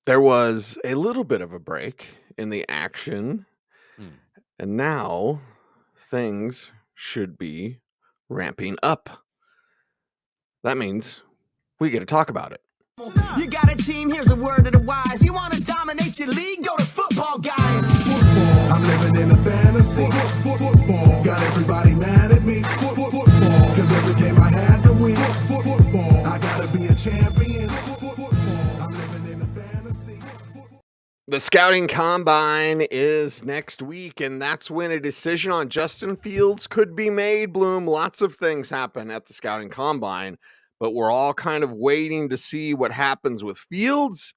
There was a little bit of a break in the action, Mm. and now things should be ramping up. That means we get to talk about it. You got a team, here's a word to the wise. You want to dominate your league? Go to football, guys. Football, I'm living in a fantasy. Football, got everybody mad at me. Football, cause every game I had to win. Football, I gotta be a champion. Football, I'm living in a fantasy. The scouting combine is next week, and that's when a decision on Justin Fields could be made. Bloom, lots of things happen at the scouting combine, but we're all kind of waiting to see what happens with Fields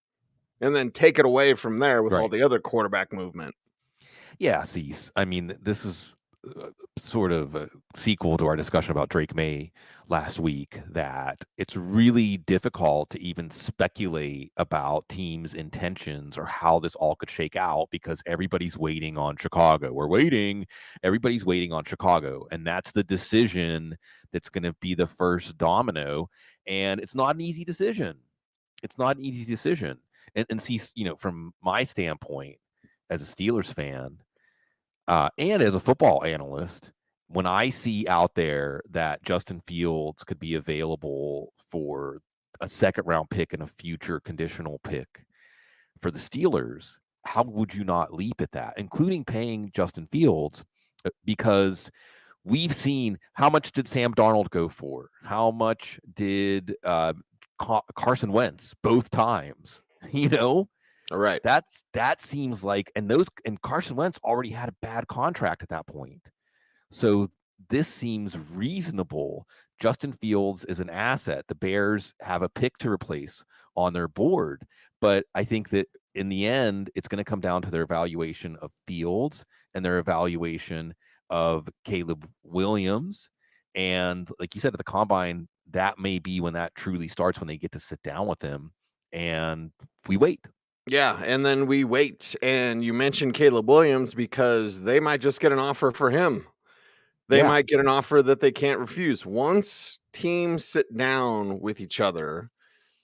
and then take it away from there with all Right. the other quarterback movement. Yeah, Cease. I mean, this is sort of a sequel to our discussion about Drake May last week, that it's really difficult to even speculate about teams' intentions or how this all could shake out because everybody's waiting on Chicago. Everybody's waiting on Chicago. And that's the decision that's going to be the first domino. And it's not an easy decision. And see, from my standpoint, as a Steelers fan, and as a football analyst, when I see out there that Justin Fields could be available for a second round pick and a future conditional pick for the Steelers, how would you not leap at that, including paying Justin Fields? Because we've seen, how much did Sam Darnold go for? How much did Carson Wentz both times? All right. That seems like, and Carson Wentz already had a bad contract at that point. So this seems reasonable. Justin Fields is an asset. The Bears have a pick to replace on their board, but I think that in the end, it's going to come down to their evaluation of Fields and their evaluation of Caleb Williams. And like you said, at the combine, that may be when that truly starts, when they get to sit down with him, and we wait. Yeah, and then we wait. And you mentioned Caleb Williams because they might just get an offer for him. They Yeah. might get an offer that they can't refuse. Once teams sit down with each other,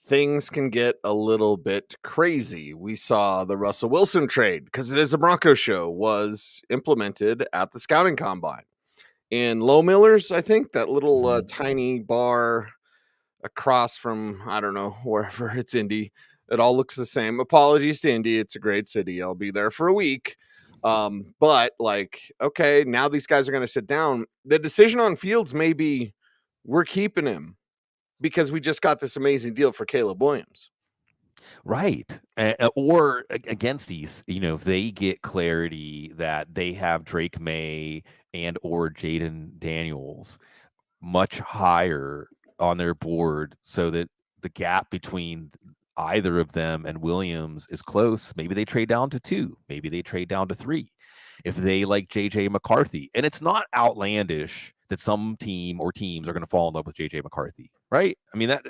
things can get a little bit crazy. We saw the Russell Wilson trade, because it is a Broncos show, was implemented at the scouting combine in Low Millers, I think, that little tiny bar across from, I don't know, wherever. It's Indy. It all looks the same. Apologies to Indy. It's a great city. I'll be there for a week. But like, okay, now these guys are going to sit down. The decision on Fields may be, we're keeping him because we just got this amazing deal for Caleb Williams. Right. Or against these, if they get clarity that they have Drake May and or Jaden Daniels much higher on their board, so that the gap between either of them and Williams is close, maybe they trade down to 2, maybe they trade down to 3. If they like JJ McCarthy, and it's not outlandish that some team or teams are going to fall in love with JJ McCarthy, right? I mean, that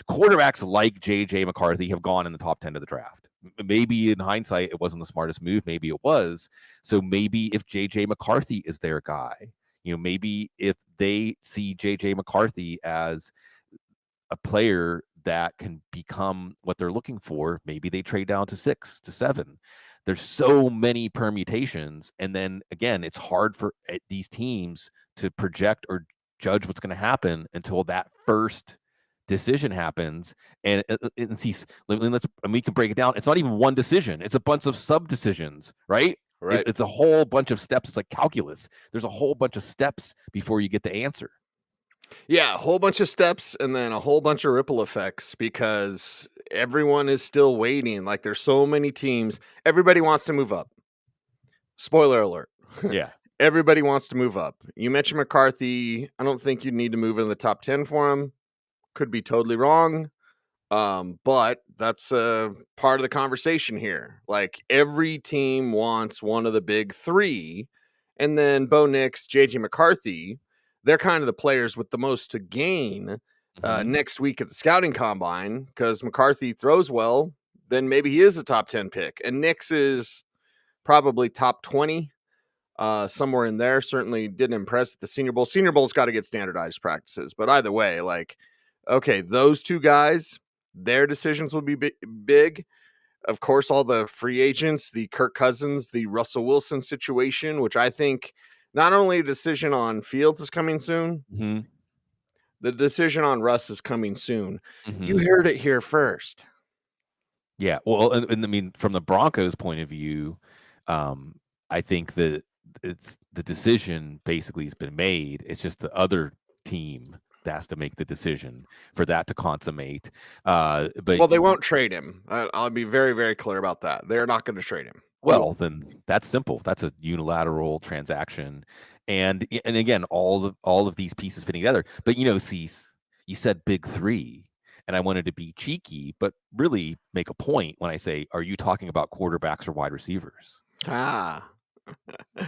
quarterbacks like JJ McCarthy have gone in the top 10 of the draft. Maybe in hindsight, it wasn't the smartest move. Maybe it was. So maybe if JJ McCarthy is their guy, maybe if they see JJ McCarthy as a player that can become what they're looking for, maybe they trade down to 6, to 7. There's so many permutations. And then again, it's hard for these teams to project or judge what's going to happen until that first decision happens. And see, we can break it down. It's not even one decision. It's a bunch of sub decisions, right? Right. It's a whole bunch of steps. It's like calculus. There's a whole bunch of steps before you get the answer. Yeah, a whole bunch of steps and then a whole bunch of ripple effects, because everyone is still waiting. Like, there's so many teams. Everybody wants to move up. Spoiler alert. Yeah. Everybody wants to move up. You mentioned McCarthy. I don't think you need to move in the top 10 for him. Could be totally wrong. But that's part of the conversation here. Like, every team wants one of the big 3. And then Bo Nix, JJ McCarthy, they're kind of the players with the most to gain next week at the scouting combine, because McCarthy throws well, then maybe he is a top 10 pick. And Nix is probably top 20, somewhere in there. Certainly didn't impress at the Senior Bowl. Senior Bowl's got to get standardized practices. But either way, like, okay, those 2 guys, their decisions will be big. of course, all the free agents, the Kirk Cousins, the Russell Wilson situation, which I think not only a decision on Fields is coming soon, Mm-hmm. the decision on Russ is coming soon. Mm-hmm. You heard it here first. Yeah, well, and I mean, from the Broncos' point of view, I think that it's the decision basically has been made. It's just the other team that has to make the decision for that to consummate. But Well, they won't trade him. I'll be very, very clear about that. They're not going to trade him. well, then that's simple. That's a unilateral transaction, and again, all of these pieces fitting together. But Cease, you said big three. And I wanted to be cheeky, but really make a point when I say, are you talking about quarterbacks or wide receivers? Ah. All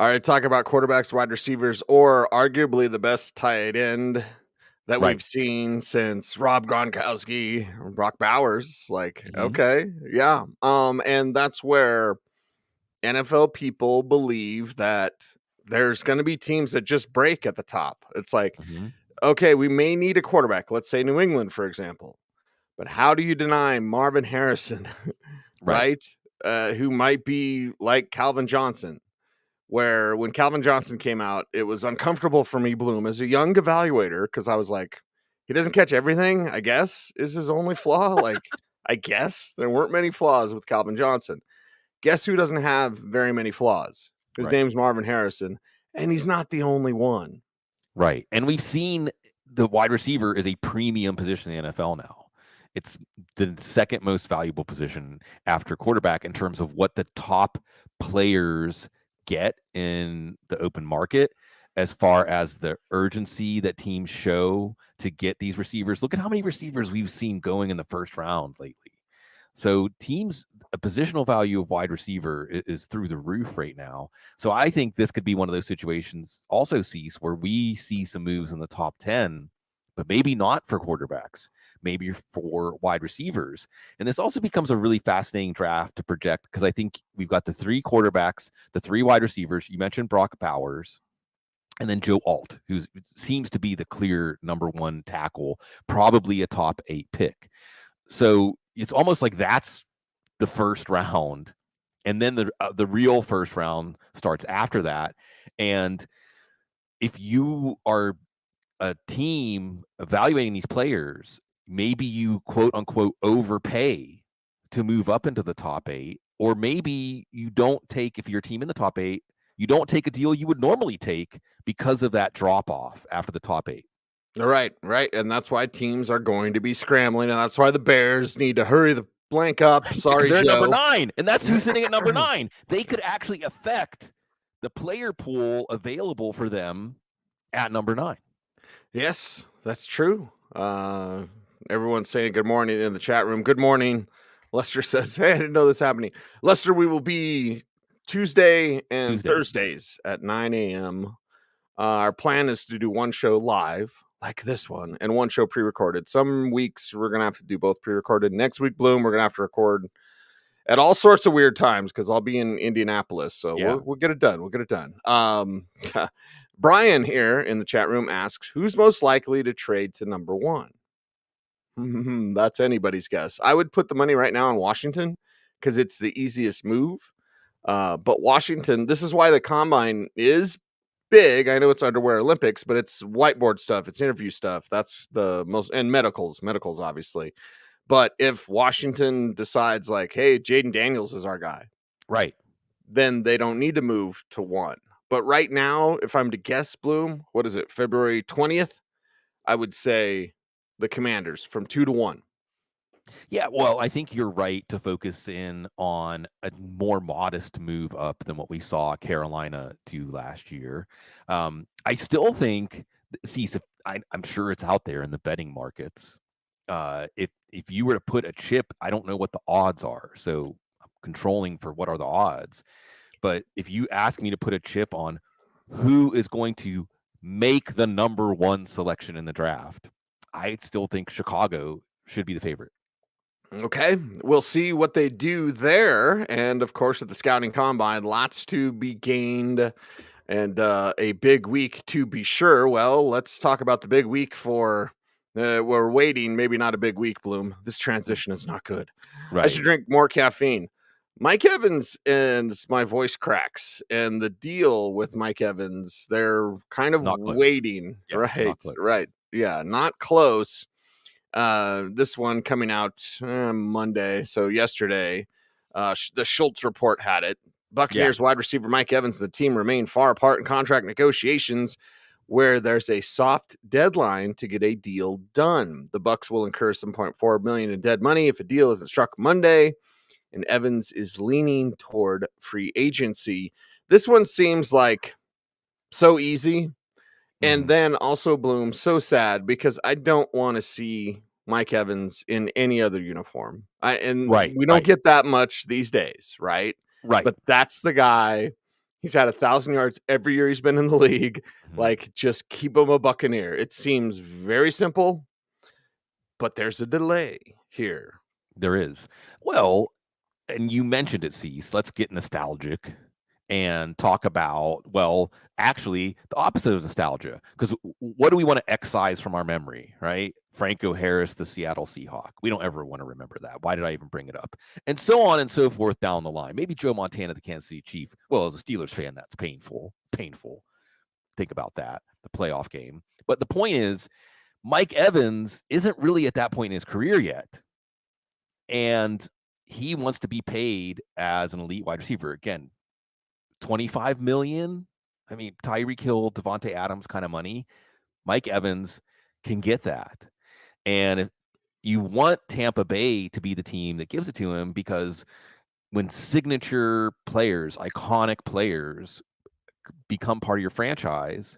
right, talk about quarterbacks, wide receivers, or arguably the best tight end that Right. we've seen since Rob Gronkowski, Brock Bowers. Like, Mhm. okay, yeah. And that's where NFL people believe that there's going to be teams that just break at the top. It's like, Mhm. okay, we may need a quarterback. Let's say New England, for example. But how do you deny Marvin Harrison, Right. right? Who might be like Calvin Johnson, where when Calvin Johnson came out, it was uncomfortable for me, Bloom, as a young evaluator, because I was like, he doesn't catch everything, I guess, is his only flaw. Like, I guess there weren't many flaws with Calvin Johnson. Guess who doesn't have very many flaws? His Right. name's Marvin Harrison, and he's not the only one. Right. And we've seen the wide receiver is a premium position in the NFL now. It's the second most valuable position after quarterback in terms of what the top players get in the open market, as far as the urgency that teams show to get these receivers. Look at how many receivers we've seen going in the first round lately. So teams, a positional value of wide receiver is through the roof right now. So I think this could be one of those situations also, Cease, where we see some moves in the top 10, but maybe not for quarterbacks, maybe for wide receivers. And this also becomes a really fascinating draft to project, because I think we've got the 3 quarterbacks, the 3 wide receivers. You mentioned Brock Bowers, and then Joe Alt, who seems to be the clear number 1 tackle, probably a top 8 pick. So it's almost like that's the first round, and then the real first round starts after that. And if you are a team evaluating these players, maybe you quote unquote overpay to move up into the top 8, or maybe you don't take, if you're a team in the top 8, you don't take a deal you would normally take because of that drop off after the top 8. Right. And that's why teams are going to be scrambling, and that's why the Bears need to hurry the blank up. Sorry, they're Joe. number 9, and that's who's sitting at number 9. They could actually affect the player pool available for them at number 9. Yes, that's true. Everyone's saying good morning in the chat room. Good morning. Lester says, hey, I didn't know this happening. Lester, we will be Tuesday and Thursdays at 9 a.m. Our plan is to do one show live, like this one, and one show pre-recorded. Some weeks we're going to have to do both pre-recorded. Next week, Bloom, we're going to have to record at all sorts of weird times because I'll be in Indianapolis. So Yeah. we'll get it done. We'll get it done. Brian here in the chat room asks, who's most likely to trade to number 1? That's anybody's guess. I would put the money right now on Washington because it's the easiest move. But Washington, this is why the combine is big. I know it's underwear Olympics, but it's whiteboard stuff. It's interview stuff. That's the most, and medicals obviously. But if Washington decides like, hey, Jaden Daniels is our guy, right, then they don't need to move to 1. But right now, if I'm to guess, Bloom, what is it, February 20th? I would say the Commanders from 2 to 1. Yeah, well, I think you're right to focus in on a more modest move up than what we saw Carolina do last year. I still think, I'm sure it's out there in the betting markets. If you were to put a chip, I don't know what the odds are, so I'm controlling for what are the odds. But if you ask me to put a chip on who is going to make the number 1 selection in the draft, I still think Chicago should be the favorite. Okay, we'll see what they do there. And of course, at the scouting combine, lots to be gained and a big week to be sure. Well, let's talk about the big week for We're waiting, maybe not a big week, Bloom. This transition is not good. I Right. should drink more caffeine. Mike Evans and my voice cracks, and the deal with Mike Evans, they're kind of Not close. waiting. Yeah, Right, not close. right. Yeah, not close. This one coming out Monday, so yesterday. The Schultz report had it. Buccaneers wide receiver Mike Evans and the team remain far apart in contract negotiations, where there's a soft deadline to get a deal done. The Bucs will incur $7.4 million in dead money if a deal isn't struck Monday, and Evans is leaning toward free agency. This one seems like so easy, and then also, Bloom, so sad, because I don't want to see Mike Evans in any other uniform. Right, We don't right. get that much these days, right? Right. But that's the guy. He's had 1,000 yards every year he's been in the league. Like, just keep him a Buccaneer. It seems very simple, but there's a delay here. There is. Well, and you mentioned it, Cease. Let's get nostalgic and talk about, well, actually, the opposite of nostalgia. Because what do we want to excise from our memory, right? Franco Harris, the Seattle Seahawk. We don't ever want to remember that. Why did I even bring it up? And so on and so forth down the line. Maybe Joe Montana, the Kansas City Chief. Well, as a Steelers fan, that's painful. Painful. Think about that, the playoff game. But the point is, Mike Evans isn't really at that point in his career yet. And he wants to be paid as an elite wide receiver. Again, $25 million. I mean, Tyreek Hill, Devontae Adams kind of money. Mike Evans can get that. And if you want Tampa Bay to be the team that gives it to him, because when signature players, iconic players become part of your franchise,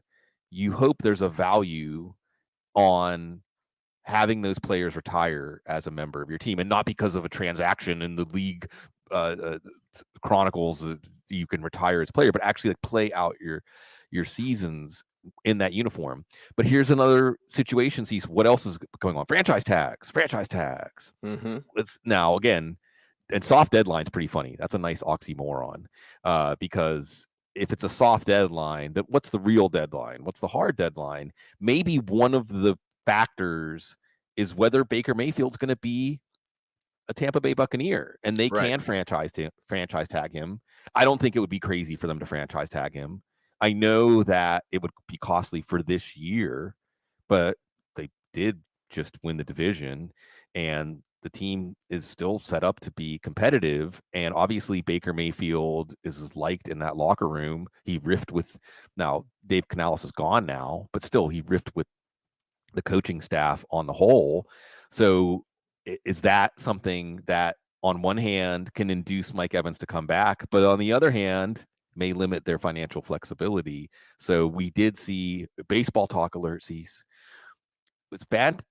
you hope there's a value on having those players retire as a member of your team, and not because of a transaction in the league chronicles that you can retire as a player, but actually like play out your seasons in that uniform. But here's another situation. See what else is going on. Franchise tags. It's now again, and soft deadline's pretty funny. That's a nice oxymoron, because if it's a soft deadline, then what's the real deadline? What's the hard deadline? Maybe one of the factors is whether Baker Mayfield's going to be a Tampa Bay Buccaneer, and they can franchise tag him. I don't think it would be crazy for them to franchise tag him. I know that it would be costly for this year, but they did just win the division, and the team is still set up to be competitive. And obviously Baker Mayfield is liked in that locker room. He riffed with, now Dave Canales is gone now, but still he riffed with the coaching staff on the whole. So is that something that on one hand can induce Mike Evans to come back, but on the other hand may limit their financial flexibility? So we did see baseball talk alerts. It's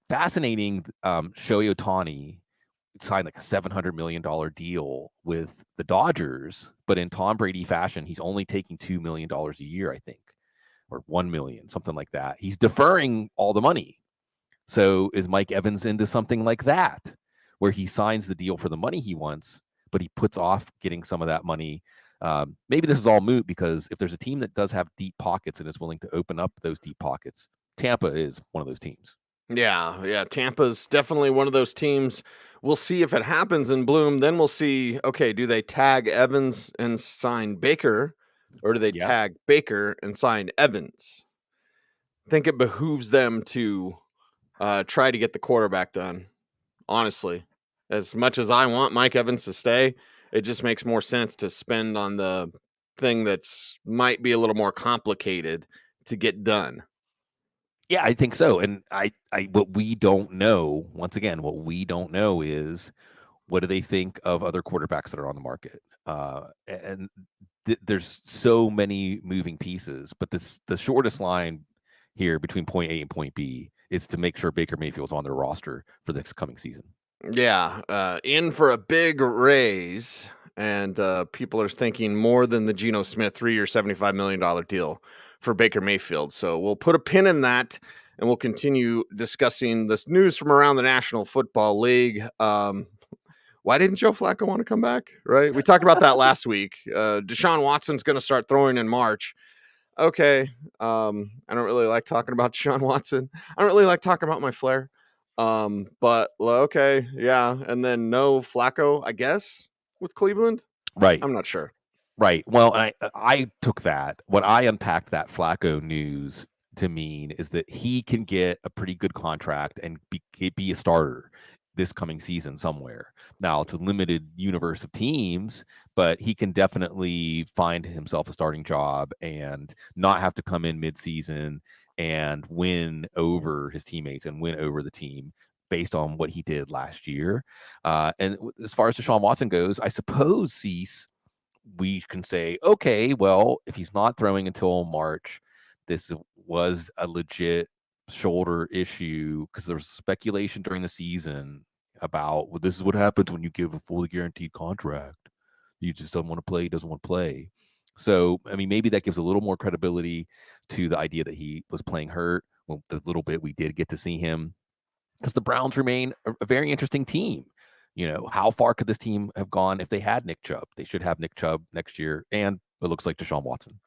fascinating. Shohei Ohtani signed like a $700 million deal with the Dodgers, but in Tom Brady fashion, he's only taking $2 million a year, I think, or 1 million, something like that. He's deferring all the money. So is Mike Evans into something like that, where he signs the deal for the money he wants, but he puts off getting some of that money? Maybe this is all moot, because if there's a team that does have deep pockets and is willing to open up those deep pockets, Tampa is one of those teams. Yeah. Tampa's definitely one of those teams. We'll see if it happens in Bloom. Then we'll see, okay, do they tag Evans and sign Baker, or do they tag Baker and sign Evans? I think it behooves them to try to get the quarterback done. Honestly, as much as I want Mike Evans to stay, it just makes more sense to spend on the thing that's might be a little more complicated to get done. Yeah, I think so. And I what we don't know, once again, what we don't know is, what do they think of other quarterbacks that are on the market? And there's so many moving pieces, but the shortest line here between point A and point B is to make sure Baker Mayfield's on their roster for this coming season. Yeah, in for a big raise, and people are thinking more than the Geno Smith 3-year, $75 million deal for Baker Mayfield. So we'll put a pin in that, and we'll continue discussing this news from around the National Football League. Why didn't Joe Flacco want to come back? Right? We talked about that last week. Deshaun Watson's going to start throwing in March. Okay. I don't really like talking about Deshaun Watson. I don't really like talking about my flair. But okay, yeah, and then no Flacco, I guess, with Cleveland. Right. I'm not sure. Right. Well, and I took that. What I unpacked that Flacco news to mean is that he can get a pretty good contract and be a starter this coming season somewhere. Now, it's a limited universe of teams, but he can definitely find himself a starting job and not have to come in midseason and win over his teammates and win over the team based on what he did last year. And as far as Deshaun Watson goes, I suppose Cease, we can say, okay, well, if he's not throwing until March, this was a legit shoulder issue because there was speculation during the season about, well, this is what happens when you give a fully guaranteed contract. You just don't want to play, he doesn't want to play. So, I mean, maybe that gives a little more credibility to the idea that he was playing hurt. Well, the little bit we did get to see him, because the Browns remain a very interesting team. You know, how far could this team have gone if they had Nick Chubb? They should have Nick Chubb next year, and it looks like Deshaun Watson.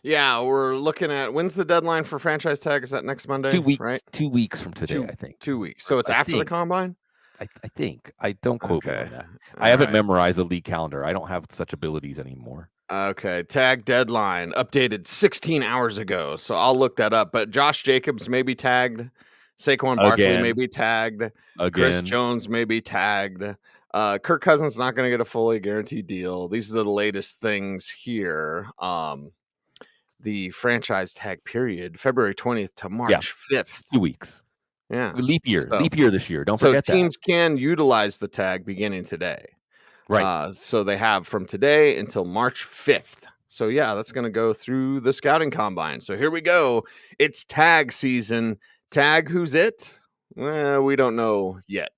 Yeah, we're looking at, when's the deadline for franchise tag? Is that next Monday? 2 weeks, right? 2 weeks from today, I think. 2 weeks. So it's after the combine? I think. I don't quote me Okay. on that. All I haven't right. memorized the league calendar. I don't have such abilities anymore. Okay, tag deadline updated 16 hours ago. So I'll look that up. But Josh Jacobs may be tagged. Saquon Barkley Again. may be tagged. Chris Again. Jones may be tagged. Kirk Cousins not going to get a fully guaranteed deal. These are the latest things here. The franchise tag period, February 20th to March 5th. 2 weeks. Yeah. Leap year. So- Leap year this year. Don't So forget teams can utilize the tag beginning today. that. Right. So they have from today until March 5th. So yeah, that's going to go through the scouting combine. So here we go. It's tag season. Tag, who's it? Well, we don't know yet.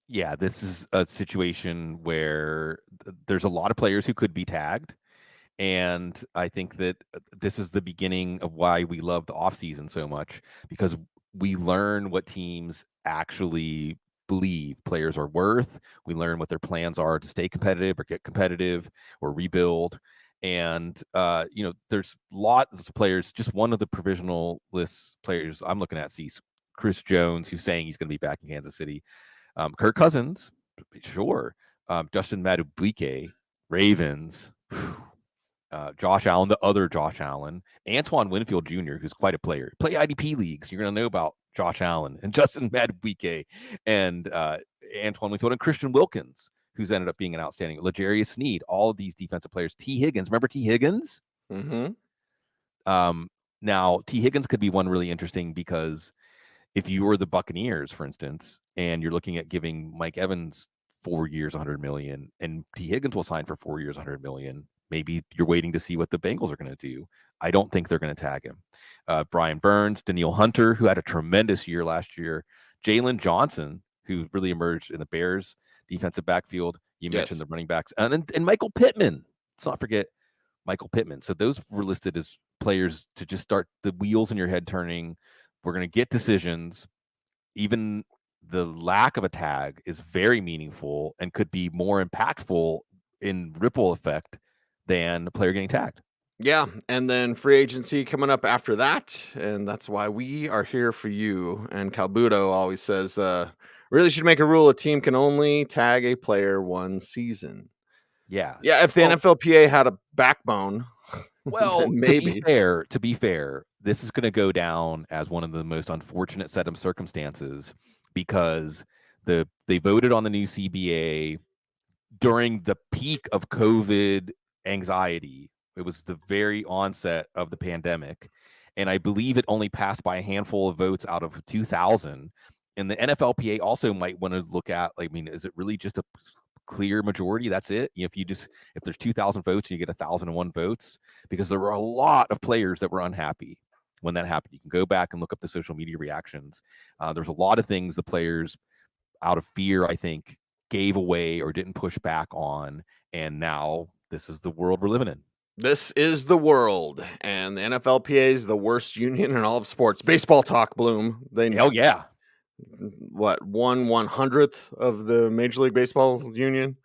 Yeah, this is a situation where there's a lot of players who could be tagged. And I think that this is the beginning of why we love the offseason so much, because we learn what teams actually believe players are worth. We learn what their plans are to stay competitive or get competitive or rebuild. And, there's lots of players. Just one of the provisional list players I'm looking at sees Chris Jones, who's saying he's going to be back in Kansas City. Kirk Cousins, sure. Justin Madubuike, Ravens. Josh Allen, the other Josh Allen, Antoine Winfield Jr., who's quite a player. Play IDP leagues. You're going to know about Josh Allen and Justin Madubuike and Antoine Winfield and Christian Wilkins, who's ended up being an outstanding. L'Jarius Sneed, all of these defensive players. T. Higgins. Remember T. Higgins? Mm-hmm. Now, T. Higgins could be one really interesting because if you were the Buccaneers, for instance, and you're looking at giving Mike Evans 4 years, $100 million, and T. Higgins will sign for 4 years, $100 million. Maybe you're waiting to see what the Bengals are going to do. I don't think they're going to tag him. Brian Burns, Danielle Hunter, who had a tremendous year last year. Jalen Johnson, who really emerged in the Bears defensive backfield. You mentioned the running backs. And Michael Pittman. Let's not forget Michael Pittman. So those were listed as players to just start the wheels in your head turning. We're going to get decisions. Even the lack of a tag is very meaningful and could be more impactful in ripple effect than a player getting tagged. Yeah, and then free agency coming up after that, and that's why we are here for you. And Calbuto always says, really should make a rule: a team can only tag a player one season. Yeah. Yeah, if the NFLPA had a backbone, well, then maybe. to be fair, this is going to go down as one of the most unfortunate set of circumstances because they voted on the new CBA during the peak of COVID anxiety. It was the very onset of the pandemic, and I believe it only passed by a handful of votes out of 2,000. And the NFLPA also might want to look at, is it really just a clear majority? That's it. If there's 2,000 votes and you get 1,001 votes, because there were a lot of players that were unhappy when that happened. You can go back and look up the social media reactions. There's a lot of things the players, out of fear, I think, gave away or didn't push back on, and now this is the world we're living in. This is the world, and the NFLPA is the worst union in all of sports. Baseball talk, Bloom. Oh yeah. What, 1/100th of the Major League Baseball union?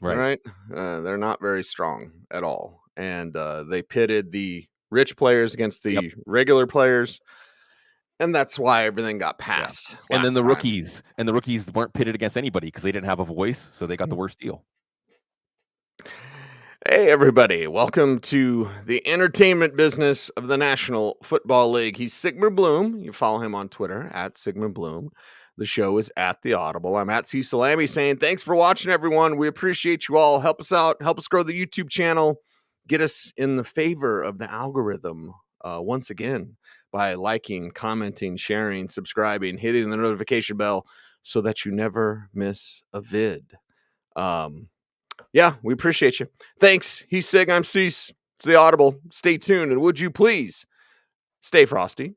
Right? They're not very strong at all, and they pitted the rich players against the regular players. And that's why everything got passed. And then last the rookies weren't pitted against anybody because they didn't have a voice, so they got the worst deal. Hey, everybody. Welcome to the entertainment business of the National Football League. He's Sigmund Bloom. You follow him on Twitter at Sigmund Bloom. The show is at the Audible. I'm at Cecil Lammey saying thanks for watching, everyone. We appreciate you all. Help us out. Help us grow the YouTube channel. Get us in the favor of the algorithm once again by liking, commenting, sharing, subscribing, hitting the notification bell so that you never miss a vid. Yeah, we appreciate you. Thanks. He's Sig. I'm Cease. It's the Audible. Stay tuned. And would you please stay frosty,